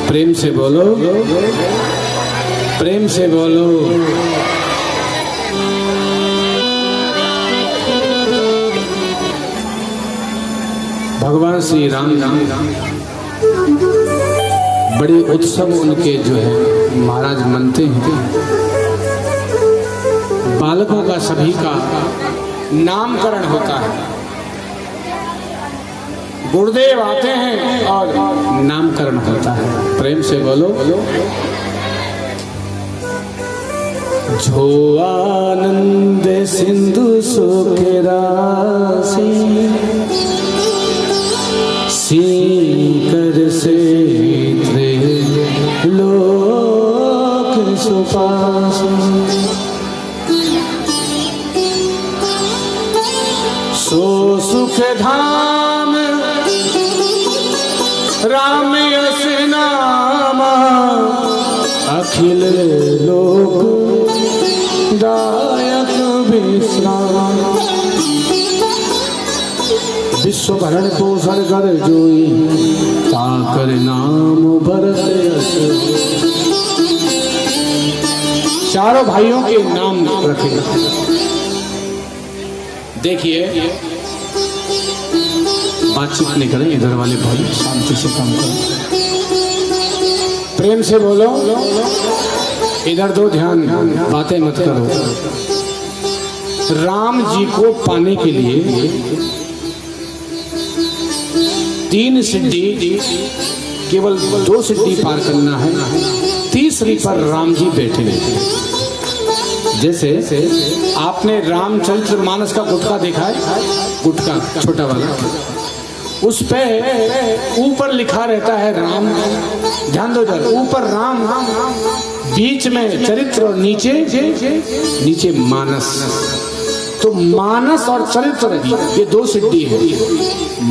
प्रेम से बोलो, प्रेम से बोलो। भगवान श्री राम बड़े उत्सव उनके जो है महाराज मनते हैं। बालकों का सभी का नामकरण होता है। गुरुदेव आते हैं और नामकरण होता है। प्रेम से बोलो। जो आनंद सिंधु सुख राशि सीकर से लोक सुपासी सो सुख धाम राम यस नामा अखिल लोक दायक विश्राम। विश्व भरण पोषण कर जोई ताकर नाम भरत यश। चारों भाइयों के नाम रखे। देखिए बातचीत नहीं करें, इधर वाले भाई शांति से काम करें। प्रेम से बोलो। इधर दो ध्यान, बातें मत करो। राम जी को पाने के लिए 3 सिद्धि, केवल 2 सिद्धि पार करना है। तीसरी पर राम जी बैठे हैं। जैसे आपने रामचरित्र मानस का गुटका देखा है, गुटका छोटा वाला, उस पे ऊपर लिखा रहता है राम। ध्यान दो इधर, ऊपर राम, बीच में चरित्र और नीचे मानस। तो मानस और चरित्र ये 2 सिद्धि है।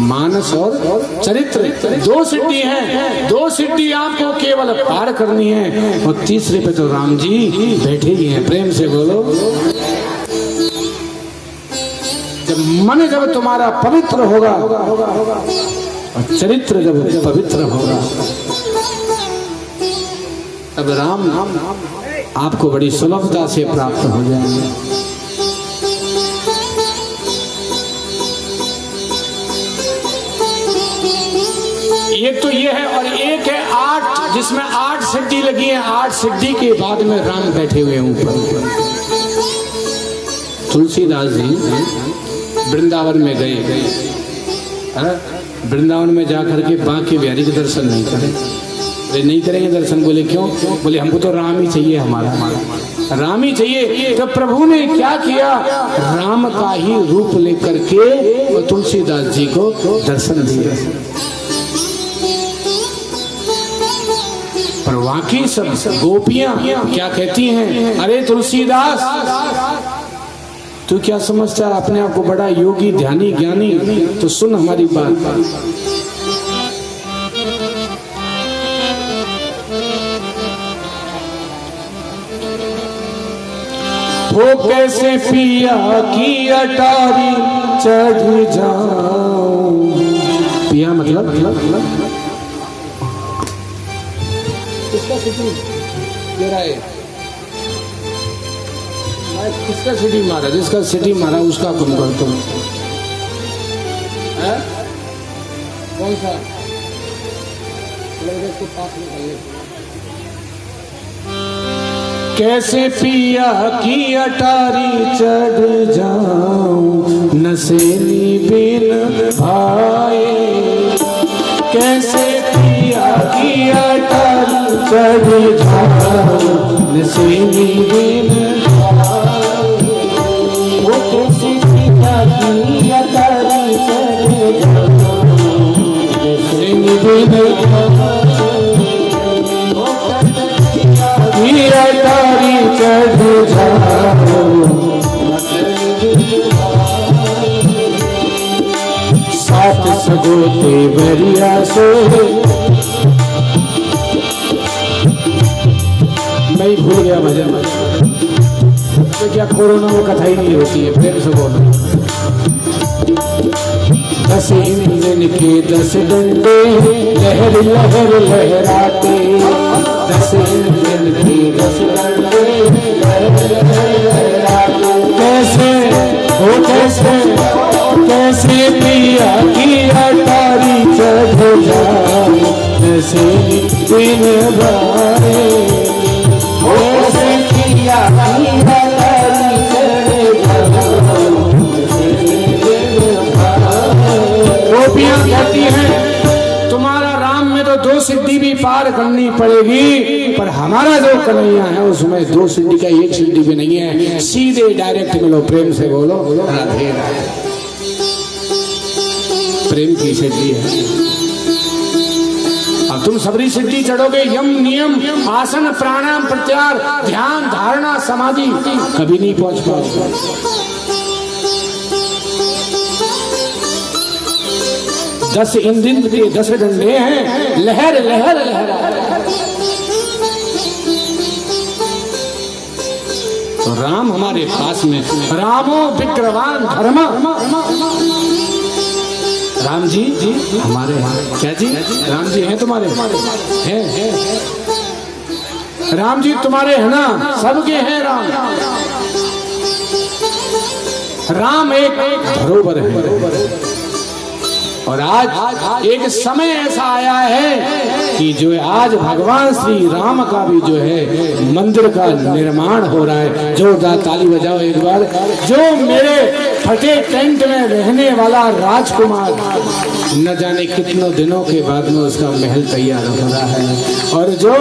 मानस और चरित्र 2 सिद्धि है। 2 सिद्धि आपको केवल पार करनी है। और तीसरे पे तो राम जी बैठे ही हैं। प्रेम से बोलो। जब तुम्हारा पवित्र होगा और चरित्र जब पवित्र होगा, तब राम आपको बड़ी सुलभता से प्राप्त हो जाएंगे। एक तो ये है, और एक है 8, जिसमें 8 सिद्धि लगी है। 8 सिद्धि के बाद में राम बैठे हुए हैं ऊपर। तुलसीदास जी वृंदावन में गए। वृंदावन में जाकर के बांके बिहारी के दर्शन नहीं करे। नहीं करेंगे दर्शन। बोले क्यों? बोले हमको तो राम ही चाहिए, हमारा राम ही चाहिए। तो प्रभु ने क्या किया? राम का ही रूप लेकर के तुलसीदास जी को दर्शन दिया। पर वाकई सब गोपियां क्या कहती हैं? अरे तुलसीदास, तू क्या समझता है अपने आप को बड़ा योगी, ध्यानी, ज्ञानी? तो सुन हमारी बात। वो कैसे पिया की अटारी चढ़ जाऊं। पिया मतलब किसका सिटी दे रहा है? किसका सिटी मारा? जिसका सिटी मारा उसका कम कर तुम। कौन सा? इसको पास निकालिए। कैसे पिया की अटारी चढ़ जाऊं नसेनी बिन भाए। कैसे पिया की अटारी चढ़ जाऊं नसेनी बिन भाए। वो कैसे पिया की अटारी चढ़ जाऊं नसेनी बिन भाए। अटारी चढ़ जाओ साथ सगोते बरिया से। मैं भूल गया भजन। तो क्या कोरोना में कथा ही नहीं होती है? प्रेम से बोलो। 10 इंजन के 10 डंडे लहर लहर लहराते 10 दिन की 10 घंटे कैसे हो कैसे पिया की अटारी चढ़ जाए जैसे दिन बारे कैसे पिया की अटारी चढ़ जाए। गोपियां कहती हैं तुम्हारा राम में तो 2 सिद्धि भी पार करनी पड़ेगी, पर हमारा जो कन्हैया है उसमें 2 सिद्धि का 1 सिद्धि भी नहीं है। सीधे डायरेक्ट मिलो, प्रेम से बोलो राधे राधे। प्रेम की सिद्धि है। अब तुम सबरी सिद्धि चढ़ोगे, यम नियम आसन प्राणायाम प्रत्याहार ध्यान धारणा समाधि, कभी नहीं पहुंच पाओगे। 10 इंद्र के 10 डंडे हैं, लहर लहर लहरा। तो राम हमारे पास में, रामो विग्रहवान धर्म। राम जी हमारे हैं क्या जी? राम जी हैं तुम्हारे? हैं राम जी तुम्हारे है ना? सबके हैं राम। राम एक धरोहर है। और आज एक समय ऐसा आया है कि जो आज भगवान श्री राम का भी जो है मंदिर का निर्माण हो रहा है। जोरदार ताली बजाओ एक बार। जो मेरे फटे टेंट में रहने वाला राजकुमार न जाने कितनों दिनों के बाद में उसका महल तैयार हो रहा है। और जो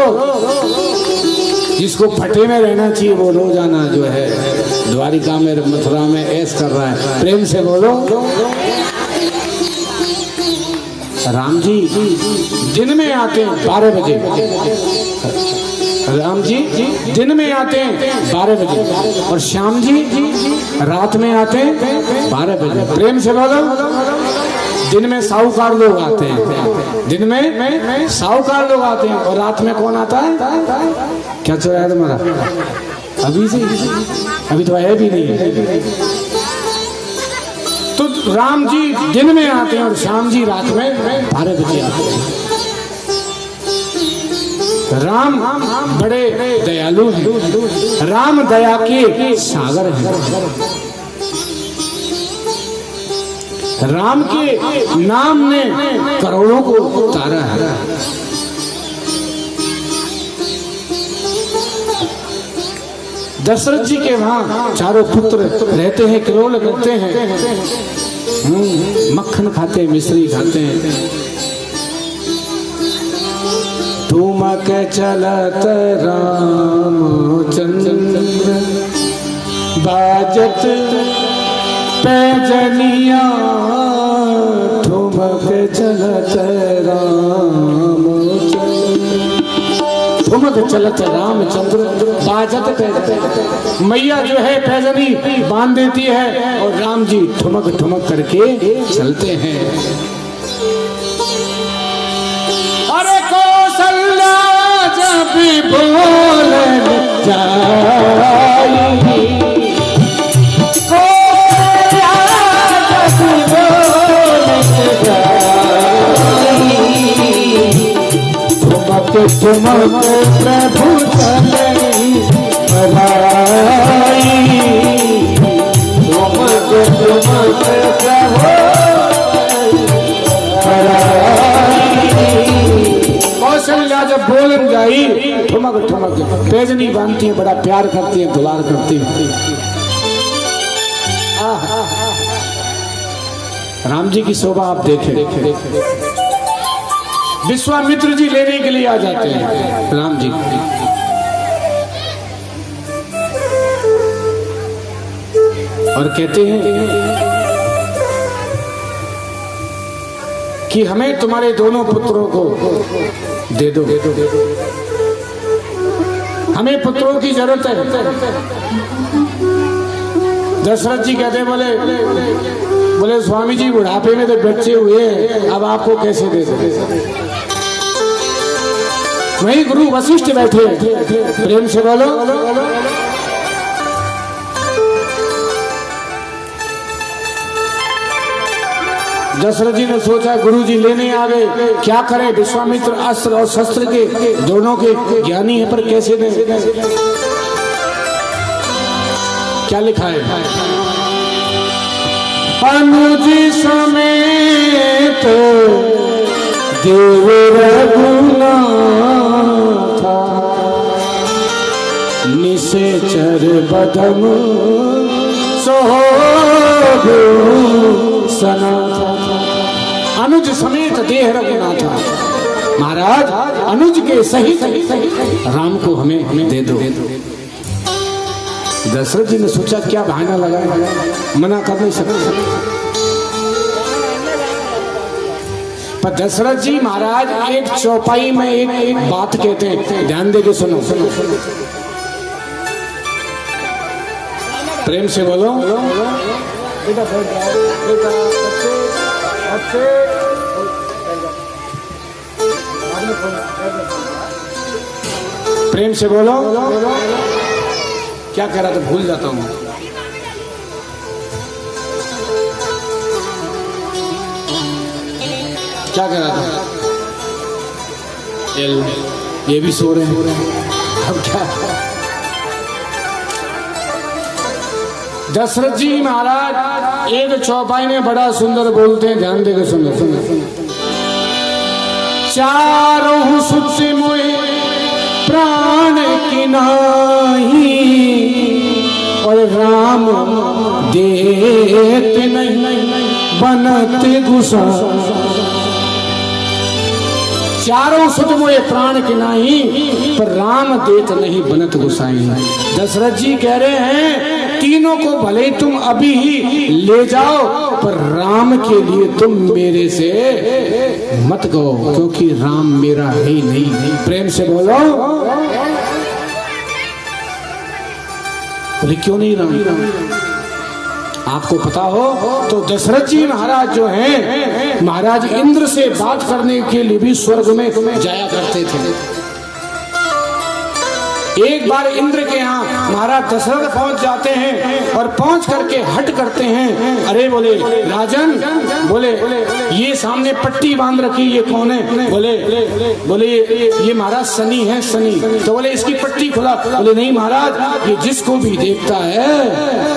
जिसको फटे में रहना चाहिए वो रोजाना जो है द्वारिका में मथुरा में ऐश कर रहा है। प्रेम से बोलो। राम जी दिन में आते हैं 12 बजे। राम जी दिन में आते हैं 12 बजे और श्याम जी रात में आते हैं 12 बजे। प्रेम से बोलो। दिन में साहूकार लोग आते हैं, दिन में साहूकार लोग आते हैं और रात में कौन आता है? क्या चल रहा है तुम्हारा? अभी से अभी तो है भी नहीं। तो राम जी दिन में आते हैं और श्याम जी रात में 12 बजे आते हैं। राम बड़े दयालु हैं। राम दया के सागर हैं। राम के नाम ने करोड़ों को उतारा है। दशरथ जी के वहां चारों पुत्र रहते हैं, किरोल करते हैं, मक्खन खाते हैं, मिश्री खाते हैं। ठुमक चलत रामचंद्र बाजत पैजनिया। ठुमक चलत रामचंद्र, ठुमक चलत रामचंद्र बाजत पैजनी। मैया जो है पैजनी बांध देती है और राम जी ठुमक ठुमक करके चलते हैं। अरे कौशल्या जब बोल जाई, ठुमक प्रभु चले भलाई। ठुमक प्रभु कौशल्या जब बोलन जाई, ठुमक ठुमक पैजनी बांधती है, बड़ा प्यार करती है, दुलार करती है। राम जी की शोभा आप देखें। विश्वामित्र जी लेने के लिए आ जाते हैं राम जी। और कहते हैं कि हमें तुम्हारे दोनों पुत्रों को दे दो, हमें पुत्रों की जरूरत है। दशरथ जी कहते बोले स्वामी जी बुढ़ापे में तो बच्चे हुए, अब आपको कैसे दे दो? वहीं गुरु वशिष्ठ बैठे। प्रेम से बोलो। दशरथ जी ने सोचा गुरु जी लेने आ गए, क्या करें, विश्वामित्र अस्त्र और शस्त्र के दोनों के ज्ञानी है, पर कैसे दें। क्या लिखा है, अनुज समेत देव रघुनाथा निशाचर बदम सनाथा। अनुज समेत देह रघुनाथा, महाराज अनुज के सहित राम को हमें दे दो। दशरथ जी ने सोचा क्या बहाना लगाए, मना कर नहीं सकते। पर दशरथ जी महाराज एक चौपाई में एक बात कहते हैं, ध्यान देके सुनो। प्रेम से बोलो, प्रेम से बोलो। क्या कह रहा था, भूल जाता हूं। क्या कह रहा था, ये भी सो रहे हैं। अब क्या, दशरथ जी महाराज एक चौपाई में बड़ा सुंदर बोलते हैं, ध्यान देकर सुनो। चारों सुत मोए प्राण की नाही, और राम देत नहीं बनत गुसा। चारों सुत मोए प्राण की नाही, पर राम देत नहीं बनत गुसाई। दशरथ जी कह रहे हैं तीनों को भले तुम अभी ही ले जाओ, पर राम के लिए तुम मेरे से मत गो, क्योंकि राम मेरा है ही नहीं। प्रेम से बोलो, क्यों नहीं राम? आपको पता हो तो दशरथ जी महाराज जो हैं, महाराज इंद्र से बात करने के लिए भी स्वर्ग में जाया करते थे। एक बार इंद्र के यहाँ महाराज दशरथ पहुंच जाते हैं और पहुंच करके हट करते हैं। अरे बोले राजन, बोले ये सामने पट्टी बांध रखी, ये कौन है? बोले ये महाराज शनि है, शनि। तो बोले इसकी पट्टी खुला। बोले नहीं महाराज, ये जिसको भी देखता है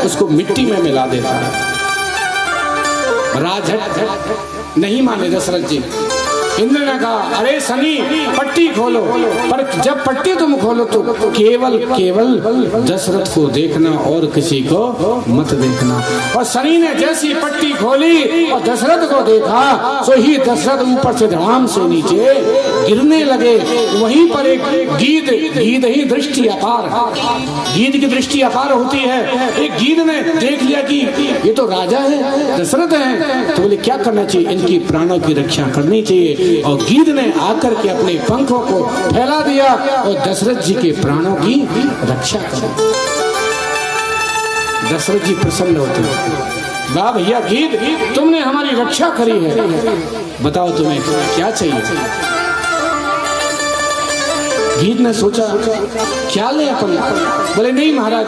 उसको मिट्टी में मिला देता है। राज नहीं माने दशरथ जी। इंद्र ने कहा अरे शनि पट्टी खोलो, पर जब पट्टी तुम खोलो तो केवल दशरथ को देखना और किसी को मत देखना। और शनि ने जैसी पट्टी खोली और दशरथ को देखा, सो ही दशरथ ऊपर से धड़ाम से नीचे गिरने लगे। वहीं पर एक गीद ही दृष्टि अपार, गीद की दृष्टि अपार होती है। एक गीद ने देख लिया कि ये तो राजा है, दशरथ है, तो बोले क्या करना चाहिए, इनकी प्राणों की रक्षा करनी चाहिए। और गीद ने आकर के अपने पंखों को फैला दिया और दशरथ जी के प्राणों की रक्षा करी। दशरथ जी प्रसन्न होते हैं, वाह भैया गीद, तुमने हमारी रक्षा करी है, बताओ तुम्हें क्या चाहिए। गीद ने सोचा क्या ले अपन। बोले नहीं महाराज,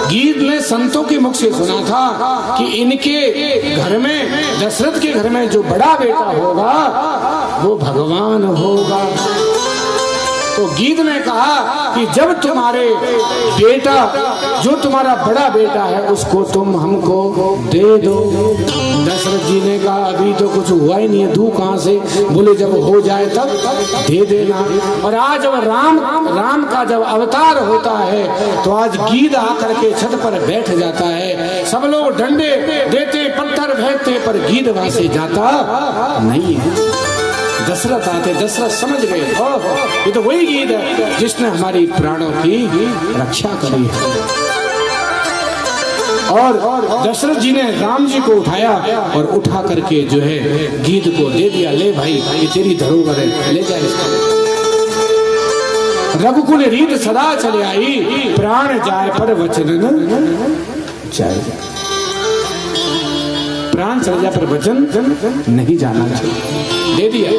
गीद ने संतों के मुख से सुना था कि इनके घर में, दशरथ के घर में जो बड़ा बेटा होगा वो भगवान होगा। तो गीद ने कहा कि जब तुम्हारे बेटा, जो तुम्हारा बड़ा बेटा है, उसको तुम हमको दे दो। दशरथ जी ने कहा अभी तो कुछ हुआ ही नहीं है, दूं कहां से? बोले जब हो जाए तब दे देना। और आज जब राम का जब अवतार होता है तो आज गीद आकर के छत पर बैठ जाता है। सब लोग डंडे देते, पत्थर फेंकते, पर गीद वहां से जाता नहीं है। दशरथ आते, दशरथ समझ गए ये तो वही गीद है जिसने हमारी प्राणों की रक्षा करी है। और दशरथ जी ने राम जी को उठाया और उठा करके जो है गीद को दे दिया, ले भाई ये तेरी धरोहर है, ले जाए इसको। रघुकुल रीत सदा चले आई, प्राण जाए पर वचन न जाए। प्राण चले जाए पर वचन नहीं जाना चाहिए। दे दिया।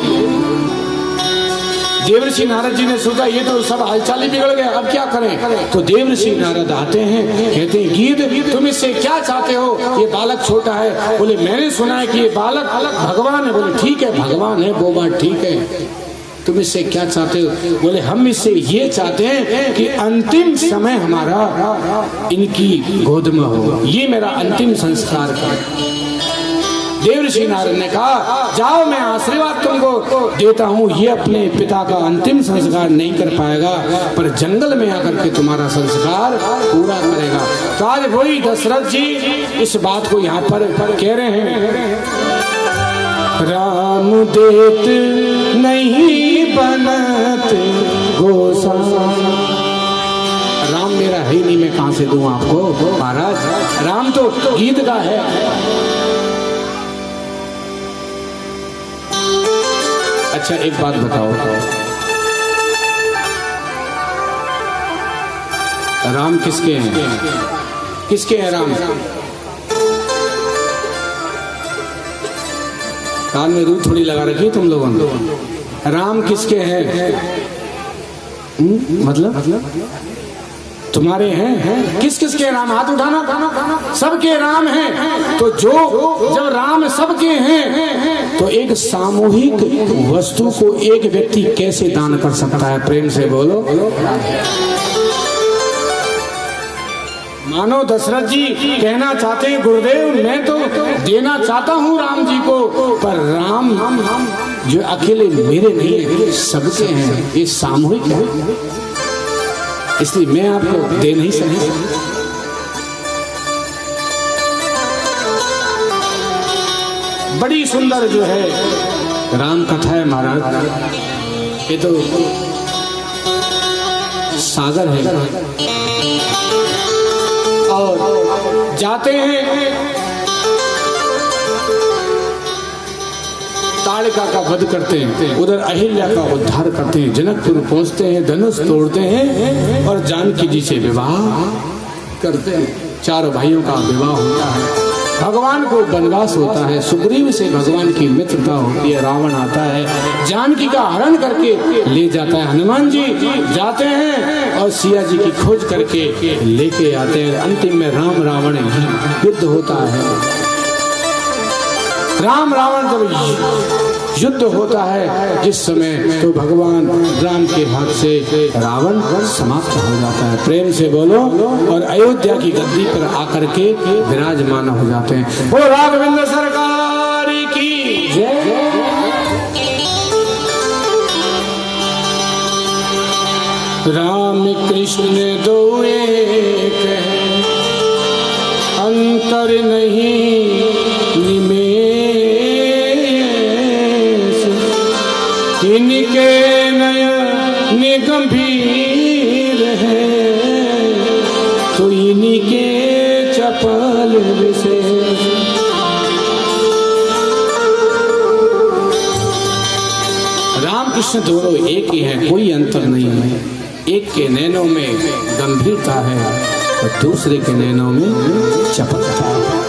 देवर्षि नारद जी ने सोचा ये तो सब हालचाल ही बिगड़ गया, अब क्या करें। तो देवर्षि नारद आते हैं, कहते हैं गीध तुम इससे क्या चाहते हो, ये बालक छोटा है। बोले मैंने सुना है कि ये बालक भगवान है। बोले ठीक है भगवान है, वो बात ठीक है, तुम इससे क्या चाहते हो। बोले हम इससे ये चाहते हैं कि अंतिम समय हमारा इनकी गोद में हो, ये मेरा अंतिम संस्कार है। देवर्षि नारद ने कहा जाओ मैं आशीर्वाद तुमको देता हूँ, ये अपने पिता का अंतिम संस्कार नहीं कर पाएगा पर जंगल में आकर के तुम्हारा संस्कार पूरा करेगा। तो आज वही दशरथ जी इस बात को यहाँ पर कह रहे हैं, राम देत नहीं बनत गोसाई। राम मेरा है ही नहीं, मैं कहां से दूं आपको महाराज, राम तो गीत का है। अच्छा एक बात बताओ, राम किसके हैं, किसके हैं राम? कान में रूह थोड़ी लगा रखी तुम लोगों ने। राम किसके हैं? मतलब तुम्हारे हैं? किस किस के राम? हाथ उठाना। सबके राम हैं। तो जब राम सबके हैं तो एक सामूहिक वस्तु को एक व्यक्ति कैसे दान कर सकता है? प्रेम से बोलो। मानो दशरथ जी कहना चाहते हैं गुरुदेव मैं तो देना चाहता हूँ राम जी को, पर राम जो अकेले मेरे नहीं है, सबके हैं, ये सामूहिक है, इसलिए मैं आपको दे नहीं सकता। बड़ी सुंदर जो है राम कथा है महाराज, ये तो सागर है। और जाते हैं ताड़िका का वध करते हैं, उधर अहिल्या का उद्धार करते हैं, जनकपुर पहुंचते हैं, धनुष तोड़ते हैं और जानकी जी से विवाह करते हैं। चारों भाइयों का विवाह होता है, भगवान को वनवास होता है, सुग्रीव से भगवान की मित्रता होती है, रावण आता है जानकी का हरण करके ले जाता है, हनुमान जी जाते हैं और सिया जी की खोज करके लेके आते हैं। अंतिम में राम रावण युद्ध होता है। राम रावण जब युद्ध होता है जिस समय, तो भगवान राम के हाथ से रावण समाप्त हो जाता है। प्रेम से बोलो। और अयोध्या की गद्दी पर आकर के विराजमान हो जाते हैं। वो राघवेंद्र सरकार की जय। राम कृष्ण दो एक है, अंतर नहीं निमेश, इनके नयन गंभीर है, तो इनके चपल विशेष। राम कृष्ण दोनों एक ही हैं, कोई अंतर नहीं है। एक के नैनों में गंभीरता है और दूसरे के नैनों में चपलता है।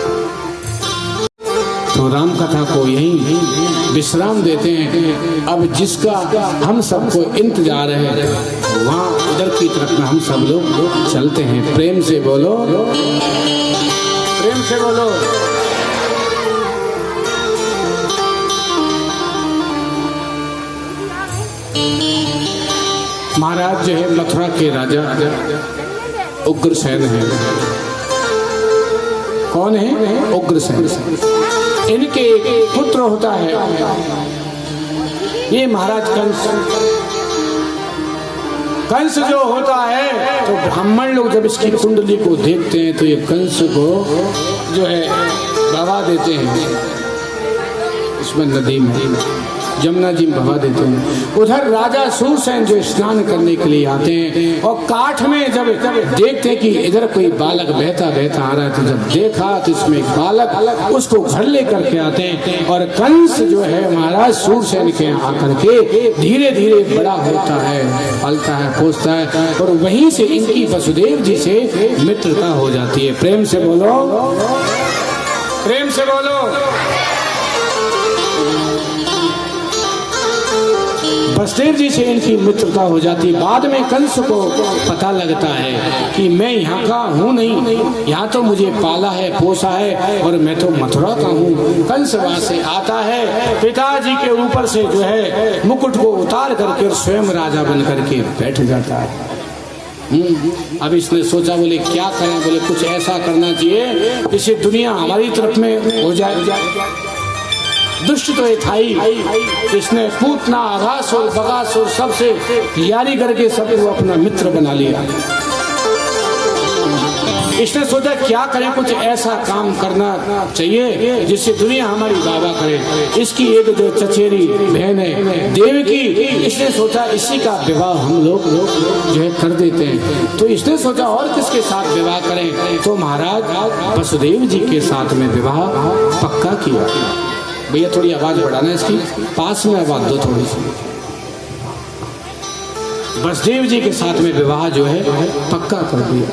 तो राम कथा को यही विश्राम देते हैं। अब जिसका हम सबको इंतजार है वहाँ उधर की तरफ में हम सब लोग चलते हैं। प्रेम से बोलो, प्रेम से बोलो। महाराज जो है मथुरा के राजा उग्रसेन है। कौन है? उग्रसेन। इनके एक पुत्र होता है, ये महाराज कंस। कंस जो होता है तो ब्राह्मण लोग जब इसकी कुंडली को देखते हैं तो ये कंस को जो है भगा देते हैं, इसमें नदी में जमुना जी में भगा देते हैं। उधर राजा सूरसेन जो स्नान करने के लिए आते हैं और काठ में जब देखते हैं कि इधर कोई बालक बहता बहता आ रहा है, तो जब देखा तो इसमें एक बालक, उसको घर ले करके आते हैं। और कंस जो है महाराज सूरसेन के आकर के धीरे धीरे बड़ा होता है, पलता है, पोसता है, और वहीं से इनकी वसुदेव जी से मित्रता हो जाती है। प्रेम से बोलो, प्रेम से बोलो। वसुदेव जी से इनकी मित्रता हो जाती। बाद में कंस को पता लगता है कि मैं यहाँ का हूँ नहीं, यहाँ तो मुझे पाला है, पोसा है, और मैं तो मथुरा का हूँ। कंस वहां से आता है, पिताजी के ऊपर से जो है मुकुट को उतार करके और स्वयं राजा बन करके बैठ जाता है। अब इसने सोचा, बोले क्या करें, बोले कुछ ऐसा करना चाहिए जिससे दुनिया हमारी तरफ में हो जाए। दुष्ट तो ये था ही, इसने पूतना, अघासुर, बगासुर सबसे यारी करके सबको अपना मित्र बना लिया। इसने सोचा क्या करें, कुछ ऐसा काम करना चाहिए जिससे दुनिया हमारी वाह करे। इसकी एक जो चचेरी बहन है देवकी, इसने सोचा इसी का विवाह हम लोग जो है कर देते हैं। तो इसने सोचा और किसके साथ विवाह करें, तो महाराज वसुदेव जी के साथ में विवाह पक्का किया। भैया थोड़ी आवाज बढ़ाना इसकी, पास में आवाज दो थोड़ी सी। वसुदेव जी के साथ में विवाह जो है पक्का कर दिया।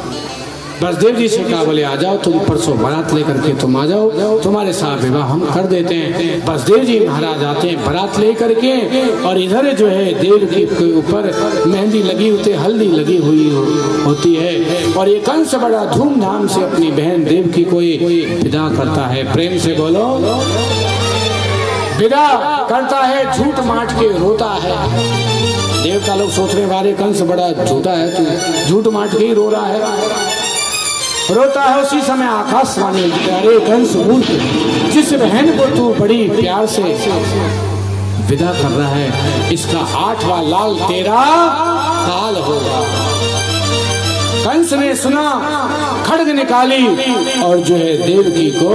वसुदेव जी से कहा, बोले आ जाओ तुम, परसों बारात लेकर के तुम आ जाओ, तुम्हारे साथ विवाह हम कर देते हैं। वसुदेव जी महाराज आते हैं बारात लेकर के, और इधर जो है देवकी के ऊपर मेहंदी लगी होती, हल्दी लगी हुई होती है, और ये कंस बड़ा धूमधाम से अपनी बहन देवकी को विदा करता है। प्रेम से बोलो, विदा करता है, झूठ माट के रोता है। देवता लोग सोच रहे वाले कंस बड़ा झूठा है, तू झूठ माट के ही रो रहा है, रोता है। उसी समय आकाशवाणी, अरे कंस मूर्ख, जिस बहन को तू बड़ी प्यार से विदा कर रहा है, इसका 8वां लाल तेरा काल होगा। कंस ने सुना, खड्ग निकाली और जो है देवकी को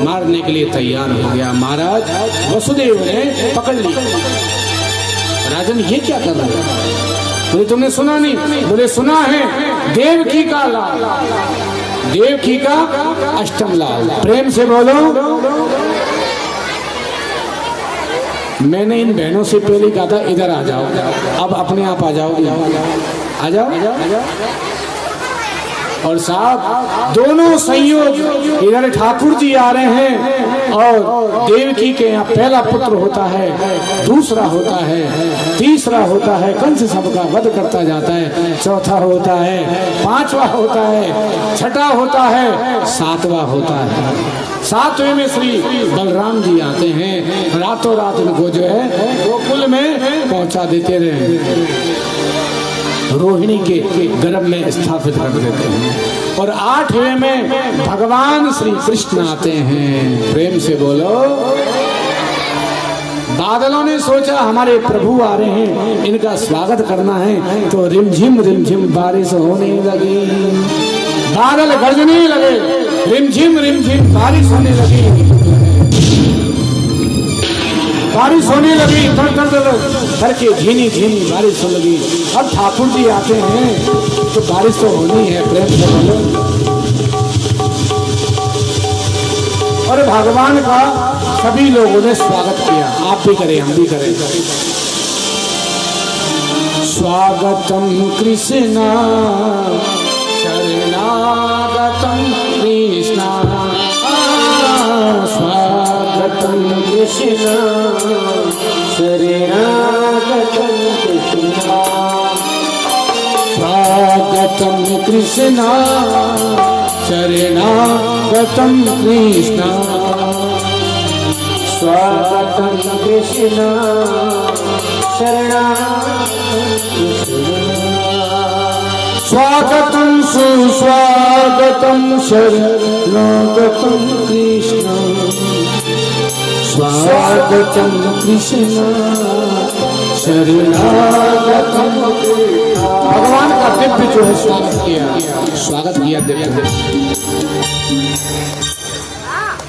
मारने के लिए तैयार हो गया। महाराज वसुदेव ने पकड़ ली। राजन ये क्या कर रहा है? बोले तुमने सुना नहीं? बोले सुना है, देवकी का लाल, देवकी का अष्टम लाल। प्रेम से बोलो, मैंने इन बहनों से पहले कहा था इधर आ जाओ, अब अपने आप आ जाओ, आ जाओ। और साहब दोनों संयोग, इधर ठाकुर जी आ रहे हैं, और देवकी के यहाँ पहला पुत्र होता है, दूसरा होता है, तीसरा होता है, कंस सबका वध करता जाता है, चौथा होता है, 5वां होता है, छठा होता है, 7वां होता है। 7वें में श्री बलराम जी आते हैं, रातों रात इनको जो है गोकुल में पहुंचा देते रहे, रोहिणी के गर्भ में स्थापित कर देते हैं। और 8वें में भगवान श्री कृष्ण आते हैं। प्रेम से बोलो, बादलों ने सोचा हमारे प्रभु आ रहे हैं, इनका स्वागत करना है, तो रिमझिम बारिश होने लगी, बादल गरजने लगे, रिमझिम बारिश होने लगी, बारिश होने लगी, करके झीनी बारिश होने लगी। अब ठाकुर जी आते हैं तो बारिश तो होनी है। प्रेम से बोलो, और भगवान का सभी लोगों ने स्वागत किया। आप भी करें, हम भी करें। स्वागतम कृष्णा शरणागतम कृष्णा, स्वागतम कृष्णा शरणागतम कृष्णा, स्वागतम कृष्णा शरणागतम कृष्णा, स्वागतम कृष्णा शरणागतम कृष्णा, स्वागतम सुस्वागतम शरणागतम कृष्णा, स्वागतम कृष्णा शरणागतम कृष्णा। भगवान का दिव्य जो है स्वागत किया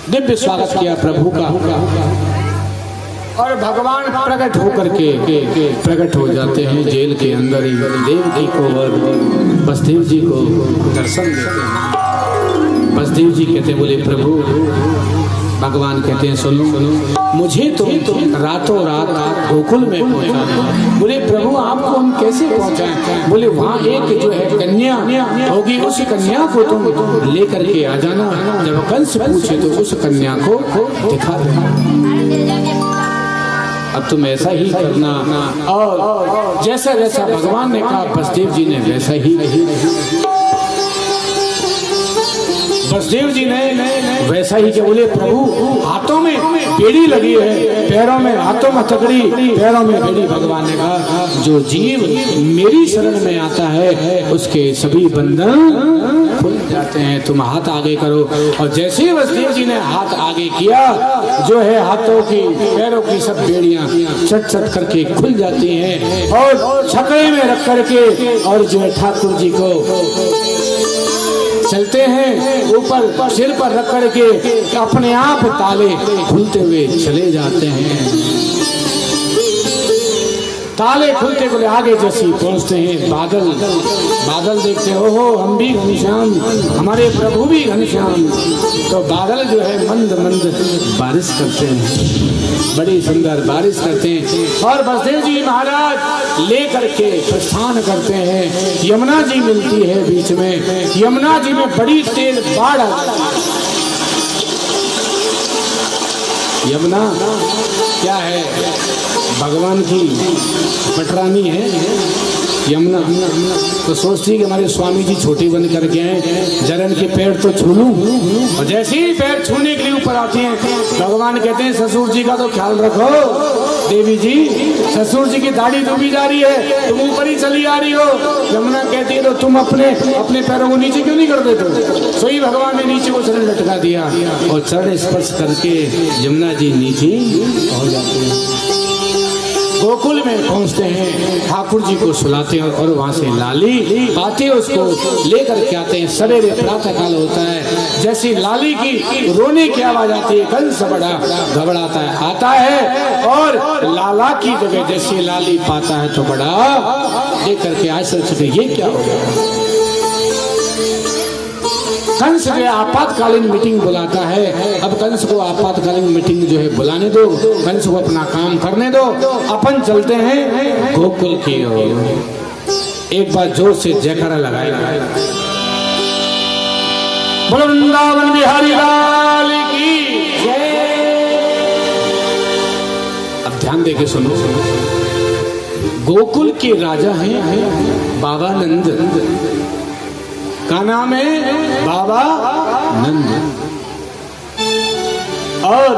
दिव्य स्वागत किया प्रभु का। और भगवान प्रकट होकर के प्रकट हो जाते हैं जेल के अंदर ही। देवकी को और वसुदेव जी को दर्शन देते हैं। वसुदेव जी कहते हैं, बोले प्रभु, भगवान कहते हैं सुनो, मुझे तो रातों रात गोकुल में पहुंचा। बोले प्रभु आपको हम कैसे पहुंचाएं? बोले वहाँ एक जो है कन्या होगी, उस कन्या को तुम लेकर के आ जाना। जब कंस पूछे तो उस कन्या को दिखा देना। अब तुम ऐसा ही करना। और जैसा जैसा भगवान ने कहा बसदेव जी ने वैसा ही बसदेव जी ने वैसा ही क्या बोले, प्रभु हाथों में बेड़ी लगी है, पैरों में, हाथों में हथकड़ी, पैरों में बेड़ी। भगवान ने कहा जो जीव मेरी शरण में आता है उसके सभी बंधन खुल जाते हैं, तुम हाथ आगे करो। और जैसे ही बसदेव जी ने हाथ आगे किया, जो है हाथों की पैरों की सब बेड़ियां चट चट करके खुल जाती हैं और छकड़े में रख करके और जो है ठाकुर जी को चलते हैं, ऊपर सिर पर रख करके अपने आप ताले खुलते हुए चले जाते हैं। ताले खुलते खुले आगे जैसे पहुंचते हैं, बादल देखते हो हम भी घनश्याम, हमारे प्रभु भी घनश्याम। तो बादल जो है मंद मंद बारिश करते हैं, बड़ी सुंदर बारिश करते हैं। और बसदेव जी महाराज लेकर के प्रस्थान करते हैं। यमुना जी मिलती है बीच में, यमुना जी में बड़ी तेज बाढ़ आ जाती है। यमुना क्या है, भगवान की पटरानी है यमुना। तो सोचती है कि हमारे स्वामी जी छोटी बन करके आए, जरा इनके पैर तो छू लूं। और जैसे ही पैर छूने के लिए ऊपर आती हैं, भगवान कहते हैं ससुर जी का तो ख्याल रखो देवी जी, ससुर जी की दाढ़ी डूबी जा रही है, तुम ऊपर ही चली आ रही हो। यमुना कहती है तो तुम अपने पैरों को नीचे क्यों नहीं कर देते? सोई भगवान ने नीचे को चरण लटका दिया और चरण स्पर्श करके यमुना जी नीचे हो जाते हैं। गोकुल में पहुंचते हैं, ठाकुर जी को सुलाते हैं और वहां से लाली पाते उसको लेकर के आते हैं। सवेरे प्रातः काल होता है, जैसी लाली की रोने की आवाज आती है, कंस बड़ा घबराता है, आता है और लाला की जगह जैसे लाली पाता है तो बड़ा लेकर के आए सोचते ये क्या हो गया। कंस जो है आपातकालीन मीटिंग बुलाता है। अब कंस को आपातकालीन मीटिंग जो है बुलाने दो, कंस को अपना काम करने दो, अपन चलते हैं गोकुल की ओर। एक बार जोर से जयकारा लगाएगा, बोलो वृंदावन बिहारी लाल की जय। अब ध्यान देके सुनो, गोकुल के राजा हैं बाबा नंद, का नाम है बाबा नंद। और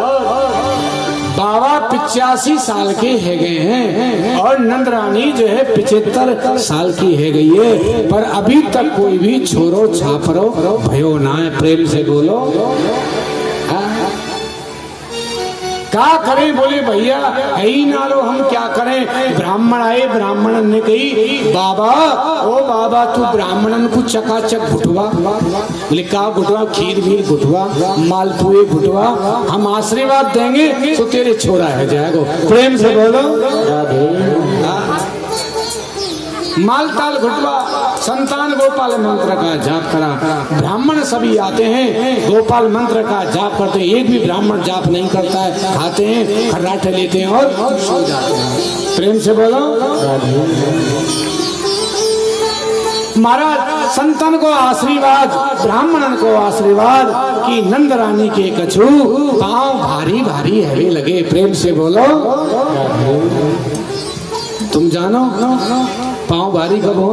बाबा 85 साल के है गए हैं और नंद रानी जो है 75 साल की है गई है, पर अभी तक कोई भी छोरो छापरो भयो ना है। प्रेम से बोलो क्या करें? बोले भैया है ही ना लो, हम क्या करें? ब्राह्मण आए, ब्राह्मण ने कही बाबा ओ बाबा तू ब्राह्मणन को चकाचक घुटवा। बोले का घुटवा? खीर भी घुटवा, मालपुए घुटवा, हम आशीर्वाद देंगे तो तेरे छोरा है जाएगो। प्रेम से बोलो मालताल घुटवा, संतान गोपाल मंत्र का जाप करा। ब्राह्मण सभी आते हैं, गोपाल मंत्र का जाप करते हैं। एक भी ब्राह्मण जाप नहीं करता है, खाते हैं, खर्राटे लेते हैं और सो जाते हैं। प्रेम से बोलो महाराज संतन को आशीर्वाद, ब्राह्मणन को आशीर्वाद कि नंद रानी के कछु पांव भारी भारी हवे लगे। प्रेम से बोलो तुम जानो पांव भारी कब हो?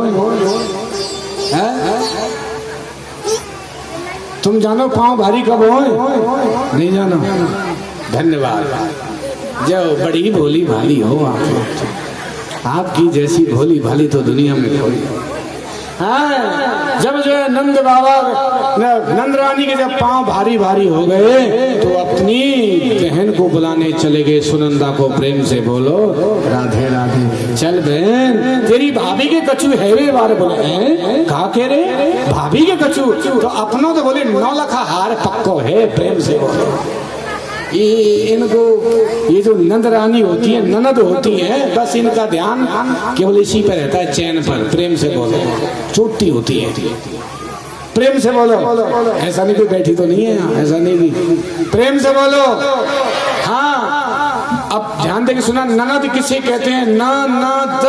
तुम जानो पांव भारी कब हो? नहीं जानो? धन्यवाद। जो बड़ी भोली भाली हो आपकी जैसी भोली भाली तो दुनिया में कोई। हाँ, जब जो है नंद बाबा नंद रानी के जब पांव भारी भारी हो गए तो अपनी बहन को बुलाने चले गए, सुनंदा को। प्रेम से बोलो राधे राधे। चल बहन तेरी भाभी के कछु है वे बार। बोले कहा के रे भाभी के कछु? तो अपनों तो बोले 9 लाख हार पक्को है। प्रेम से बोलो इनको ये जो नंद रानी होती है, ननद होती है, बस इनका ध्यान केवल इसी पर रहता है, चैन पर। प्रेम से बोलो चोटी होती है। प्रेम से बोलो ऐसा नहीं कोई बैठी तो नहीं है यहाँ, ऐसा नहीं भी। प्रेम से बोलो हाँ। अब ध्यान देके सुना, ननद किसे कहते हैं? ननद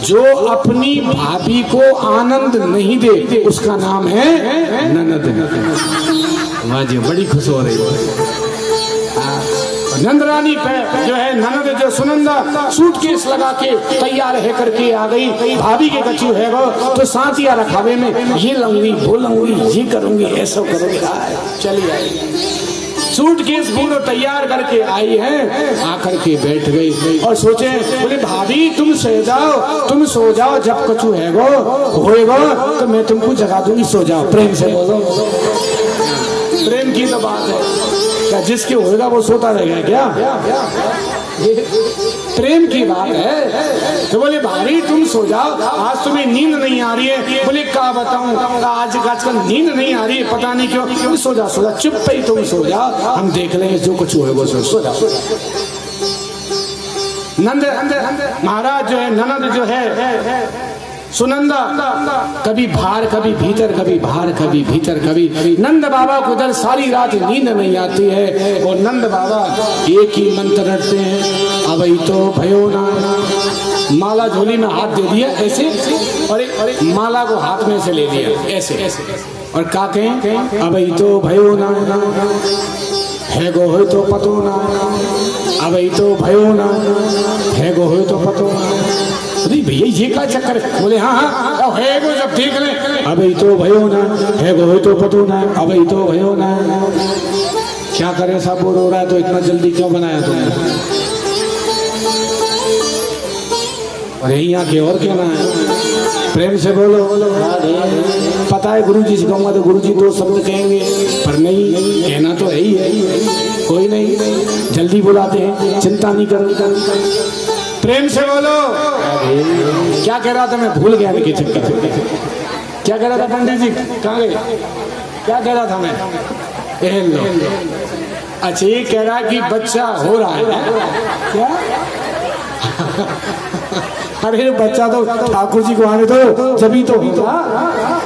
जो अपनी भाभी को आनंद नहीं दे उसका नाम है ननद। वाह जी बड़ी खुश हो रही है। नंदरानी पे जो है ननद जो सुनंदा सूटकेस लगा के तैयार है करके आ गई। भाभी के कछु है वो तो साथिया रखावे में ये लूंगी वो लूंगी ये करूंगी ऐसा करूंगी। चली आई सूटकेस बोलो तैयार करके आई है, आकर के बैठ गई और सोचे बोले भाभी तुम सो जाओ जब कछु है गो होएगा तो मैं तुमको जगा दूंगी, सो जाओ। प्रेम से बोलो, प्रेम की तो बात है, क्या जिसके होएगा वो सोता रहेगा क्या? प्रेम की बात है। तो बोले भाभी तुम सो जाओ, आज तुम्हें नींद नहीं आ रही है। बोले क्या बताऊं आजकल नींद नहीं आ रही है, पता नहीं क्यों। सो जाओ चुप पे ही तुम सो जाओ, हम देख लेंगे जो कुछ हुए वो सो जाओ। नंद महाराज जो है ननद जो है सुनंदा कभी बाहर कभी भीतर, कभी बाहर कभी भीतर, कभी नंद बाबा को उधर सारी रात नींद नहीं आती है। और नंद बाबा एक ही मंत्र रटते हैं, अबई तो भयो ना। माला झोली में हाथ दे दिया ऐसे और माला को हाथ में से ले लिया ऐसे और का कहें अबई तो भयो ना है गो हो तो पतो ना, अबई तो भयो ना है गो हो तो पतो ना। अरे भैया ये क्या चक्कर है? बोले हाँ है वो जब देख ले, अबई तो भयो ना है गो हो तो पतो ना, अबई तो भयो ना। क्या करे सब रो रहा है तो इतना जल्दी क्यों बनाया तुमने? अरे यहाँ के और क्यों ना है? प्रेम से बोलो। पता है गुरुजी से कहूंगा तो गुरुजी दो शब्द कहेंगे, पर नहीं कहना तो है ही है। कोई नहीं, जल्दी बुलाते हैं, चिंता नहीं करो। प्रेम से बोलो। क्या कह रहा था मैं भूल गया कि क्या कह रहा था पंडित जी, कहाँ गए? क्या कह रहा था मैं? अच्छा ये कह रहा कि बच्चा हो रहा है क्या? अरे बच्चा तो ठाकुर जी को आने दो जभी तो होगा।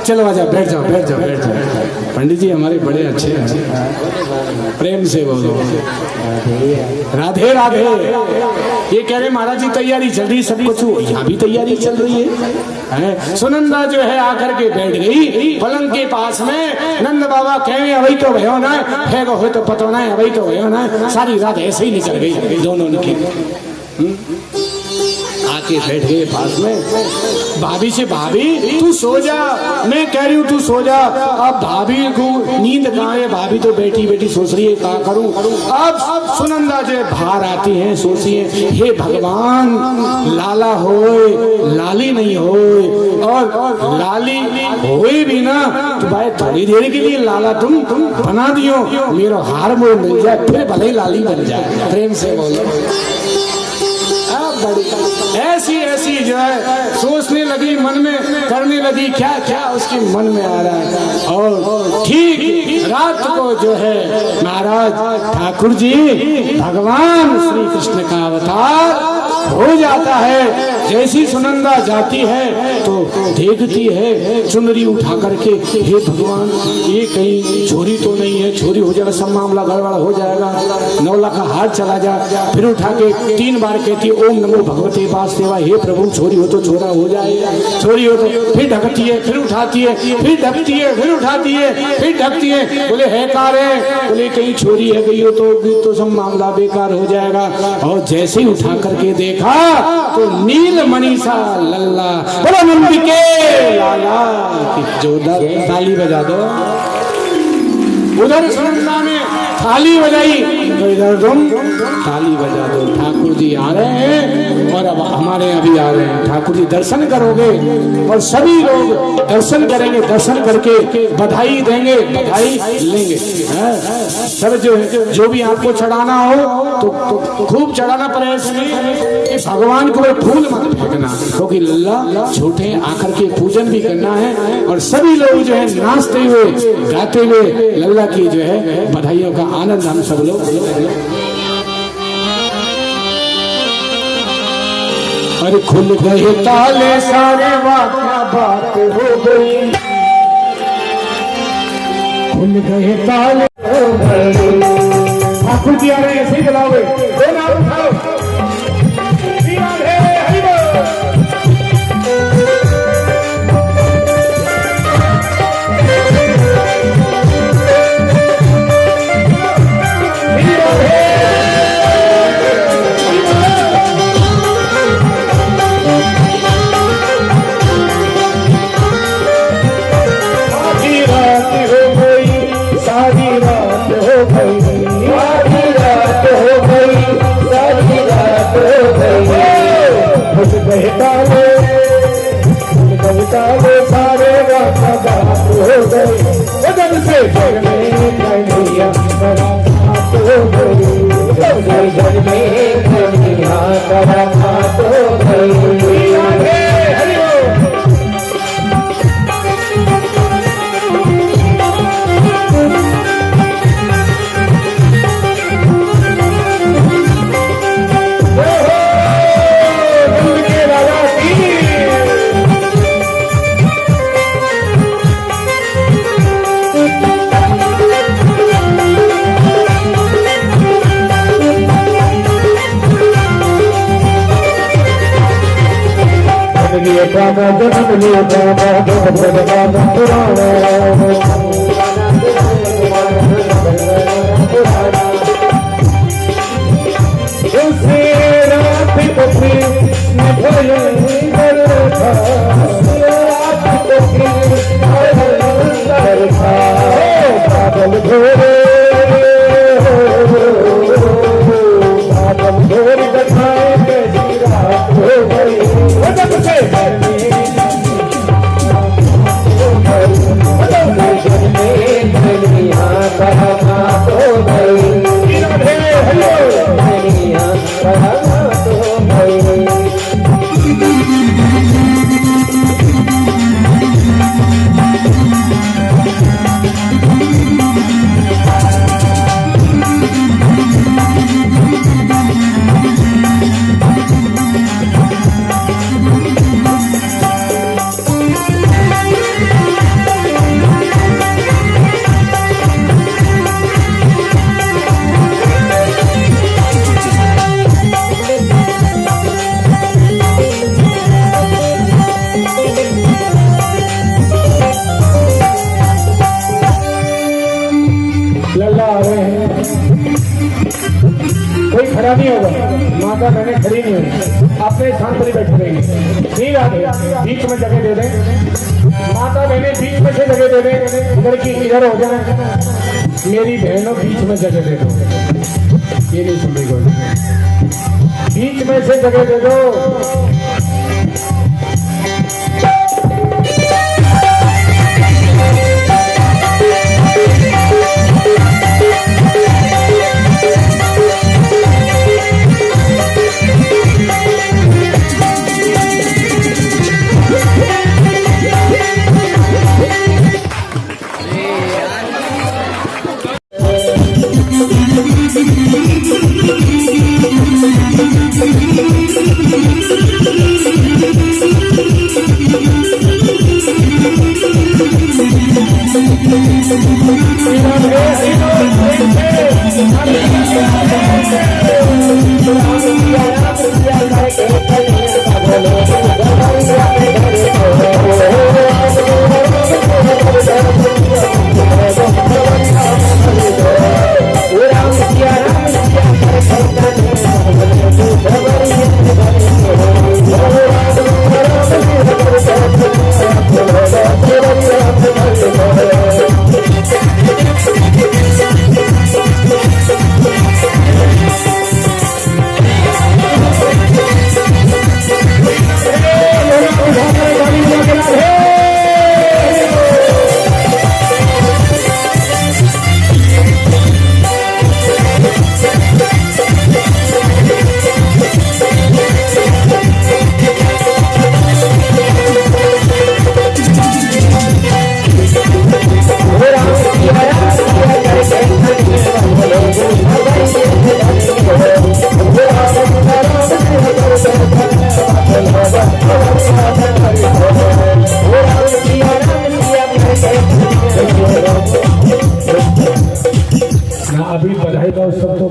चलो आजा बैठ जाओ बैठ जाओ बैठ जाओ। पंडित जी हमारे बड़े अच्छे हैं। प्रेम से बोलो राधे राधे। ये कह रहे महाराज जी तैयारी चल रही, सब कुछ यहाँ भी तैयारी चल रही है। सुनंदा जो है आकर के बैठ गई पलंग के पास में। नंद बाबा कहे अभी तो भयो ना है हो तो पतो ना, अभी तो भयो ना। सारी रात ऐसे ही निकल गई दोनों की। आके बैठ गए पास में। भाभी से भाभी तू सो जा, मैं कह रही हूँ तू सो जा। अब भाभी को नींद कहाँ है? भाभी तो बैठी बैठी सोच रही है क्या करूं। अब सुनंदा जो बाहर आती है सोची है हे भगवान लाला होए लाली नहीं होए, और लाली होए भी ना तो भाई थोड़ी देर के लिए लाला तुम बना दियो, मेरा हार मोड़ मिल जाए फिर भले लाली बन जाए। प्रेम से बोलो। ऐसी ऐसी जो है सोचने लगी मन में, करने लगी क्या क्या उसके मन में आ रहा है। और ठीक रात को जो है महाराज ठाकुर जी भगवान श्री कृष्ण का अवतार हो जाता है। जैसी सुनंदा जाती है तो देखती है चुनरी उठा करके हे भगवान ये कहीं चोरी तो नहीं है, चोरी हो जाएगा सब मामला गड़बड़ हो जाएगा। 9 लाख का हाथ चला जा। फिर उठा के 3 बार कहती ओम नमो भगवते वासुदेवा, हे प्रभु चोरी हो तो छोरा हो जाए, चोरी हो तो फिर ढकती है, फिर उठाती है, फिर ढकती है, फिर उठाती है, फिर ढकती है। बोले है कार है, बोले कहीं चोरी है गई हो तो सब मामला बेकार हो जाएगा। और जैसे ही उठा करके देखा तो नील मनीषा लल्ला बोलो नंबिके लाला की जोरदार ताली बजा दो। उधर सुनंदा ने थाली बजाई तो इधर तुम ताली बजा दो। ठाकुर जी आ रहे हैं और अब हमारे अभी आ रहे हैं। ठाकुर जी दर्शन करोगे और सभी लोग दर्शन करेंगे, दर्शन करके बधाई देंगे, बधाई लेंगे। सब जो भी आपको चढ़ाना हो तो खूब चढ़ाना पड़े। इसमें भगवान को फूल मत फेंकना, क्योंकि लल्ला झूठे आकर के पूजन भी करना है। और सभी लोग जो है नाचते हुए गाते हुए लल्ला की जो है बधाइयों का आनंद हम सब लोग। अरे खुल गए ताले सारे क्या बात हो गई, खुल गए ताले ठाकुर जी आ रहे हैं ऐसे ही बुलाओगे। ताले सारे रात हो गई, जब से घर में कन्हैया मुलाकात हो गई, जब से घर में कन्हैया मुलाकात हो गई। कोई खड़ा नहीं होगा, माता मैंने खड़ी नहीं होगी, अपने स्थान पर ही बैठे रहेंगे। ठीक है, बीच में जगह दे दें, माता बहने बीच में से जगह दे दें, इधर की इधर हो जाए, मेरी बहनों बीच में जगह दे दो, ये नहीं सुन रही कोई, बीच में से जगह दे दो। अभी बधाई का उत्सव तो